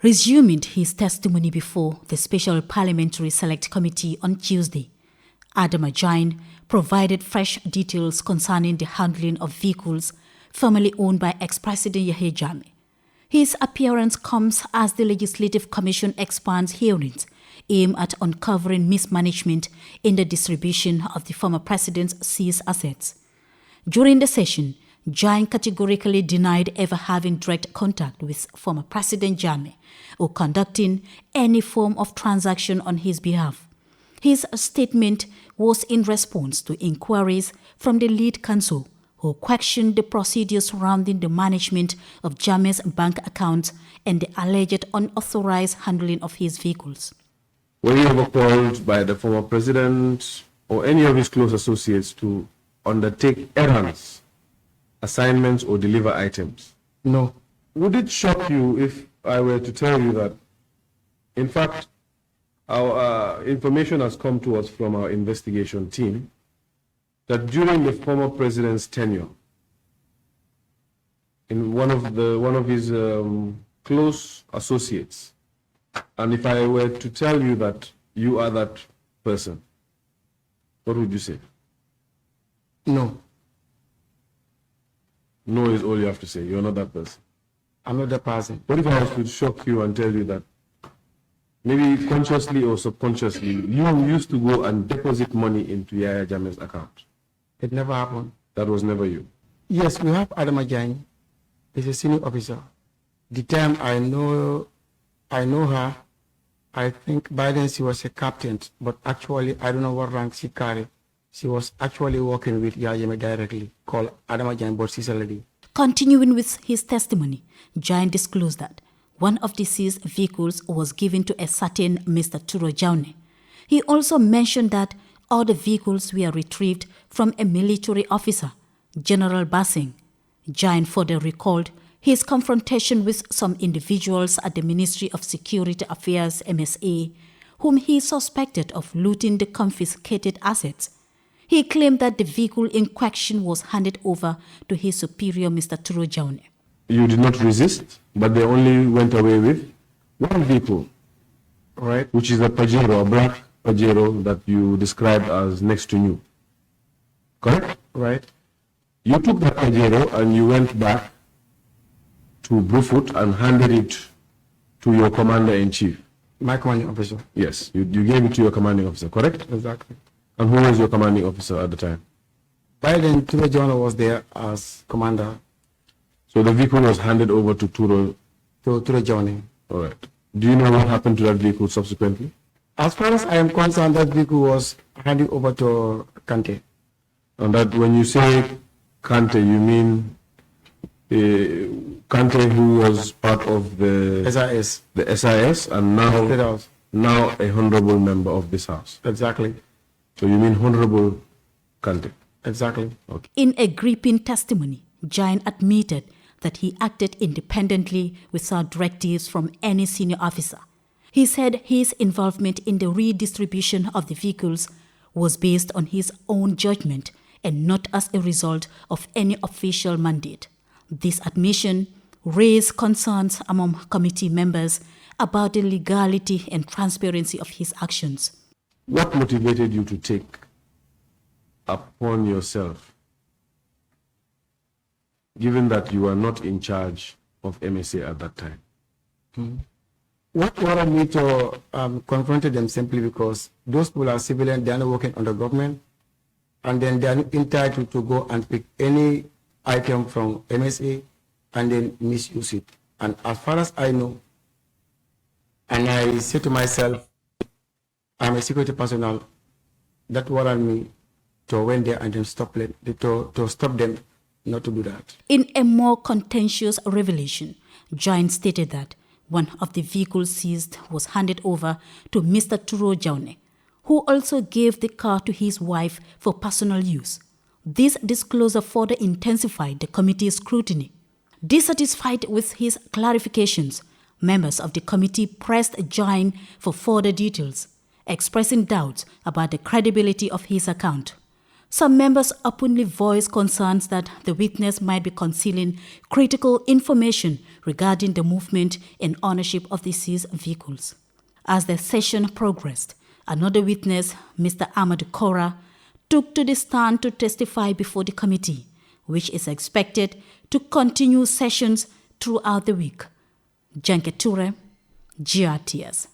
Resuming his testimony before the Special Parliamentary Select Committee on Tuesday, Jammeh provided fresh details concerning the handling of vehicles formerly owned by ex-President Jammeh. His appearance comes as the Legislative Commission expands hearings aimed at uncovering mismanagement in the distribution of the former president's seized assets. During the session, Jammeh categorically denied ever having direct contact with former President Jammeh or conducting any form of transaction on his behalf. His statement was in response to inquiries from the lead counsel, who questioned the procedures surrounding the management of Jammeh's bank accounts and the alleged unauthorized handling of his vehicles. Were you ever called by the former president or any of his close associates to undertake errands, assignments, or deliver items? No. Would it shock you if I were to tell you that, in fact, our information has come to us from our investigation team that during the former president's tenure, in one of his close associates, and if I were to tell you that you are that person, what would you say? No. No is all you have to say. You're not that person. I'm not that person. What if I was to shock you and tell you that maybe consciously or subconsciously you used to go and deposit money into Yahya Jammeh's account? It never happened. That was never you? Yes, we have Jammeh. He's a senior officer. The time I know her, I think by then she was a captain, but actually I don't know what rank she carried. She was actually working with Yahya Jammeh directly, called Jammeh, but she's a lady. Continuing with his testimony, Jammeh disclosed that one of the seized vehicles was given to a certain Mr. Turo Jammeh. He also mentioned that all the vehicles were retrieved from a military officer, General Bassing. Jammeh further recalled his confrontation with some individuals at the Ministry of Security Affairs (MSA), whom he suspected of looting the confiscated assets. He claimed that the vehicle in question was handed over to his superior, Mr. Turo Jammeh. You did not resist, but they only went away with one vehicle, right? Which is a Pajero, a black Pajero that you described as next to you. Correct? Right. You took that Pajero and you went back to Bluefoot and handed it to your commander-in-chief. My commanding officer. Yes, you gave it to your commanding officer, correct? Exactly. And who was your commanding officer at the time? By then, Turo Jammeh was there as commander. So the vehicle was handed over to Turo Jammeh. All right. Do you know what happened to that vehicle subsequently? As far as I am concerned, that vehicle was handed over to Kante. And that when you say Kante, you mean Kante, who was part of the SIS. The SIS, and now a honorable member of this house. Exactly. So you mean Honorable Kante? Exactly. Okay. In a gripping testimony, Jammeh admitted that he acted independently without directives from any senior officer. He said his involvement in the redistribution of the vehicles was based on his own judgment and not as a result of any official mandate. This admission raised concerns among committee members about the legality and transparency of his actions. What motivated you to take upon yourself, given that you were not in charge of MSA at that time? What wanted me to confront them simply because those people are civilian, they are not working under government, and then they are not entitled to go and pick any item from MSA and then misuse it. And as far as I know, and I say to myself, I'm a security personnel, that wanted me to went there and then stop them not to do that. In a more contentious revelation, Jammeh stated that one of the vehicles seized was handed over to Mr. Turo Jammeh, who also gave the car to his wife for personal use. This disclosure further intensified the committee's scrutiny. Dissatisfied with his clarifications, members of the committee pressed Jammeh for further details, expressing doubts about the credibility of his account. Some members openly voiced concerns that the witness might be concealing critical information regarding the movement and ownership of the seized vehicles. As the session progressed, another witness, Mr. Amadou Kora, took to the stand to testify before the committee, which is expected to continue sessions throughout the week. Jammeh Toure, GRTS.